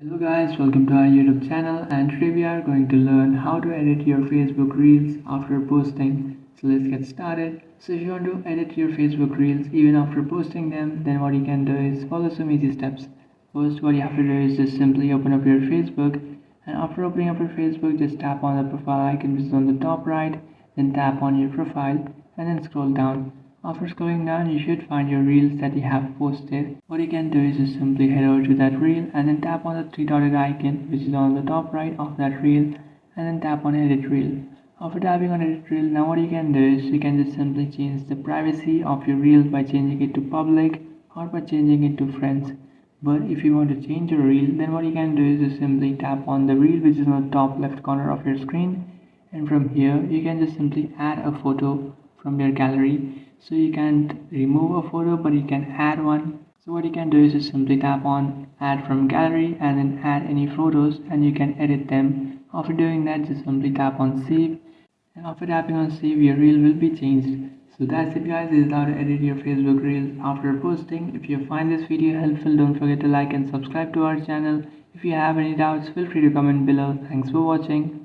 Hello guys, welcome to our YouTube channel, and today we are going to learn how to edit your Facebook Reels after posting. So let's get started. So if you want to edit your Facebook Reels even after posting them, then what you can do is follow some easy steps. First, what you have to do is just simply open up your Facebook, and after opening up your Facebook, just tap on the profile icon which is on the top right, then tap on your profile and then scroll down. After scrolling down, you should find your reels that you have posted. What you can do is just simply head over to that reel and then tap on the three dotted icon which is on the top right of that reel and then tap on edit reel. After tapping on edit reel, now what you can do is you can just simply change the privacy of your reel by changing it to public or by changing it to friends. But if you want to change your reel, then what you can do is just simply tap on the reel which is on the top left corner of your screen, and from here you can just simply add a photo from your gallery. So you can't remove a photo but you can add one. So what you can do is just simply tap on add from gallery and then add any photos and you can edit them. After doing that, just simply tap on save, and after tapping on save, your reel will be changed. So that's it guys, this is how to edit your Facebook reels after posting. If you find this video helpful, don't forget to like and subscribe to our channel. If you have any doubts, feel free to comment below. Thanks for watching.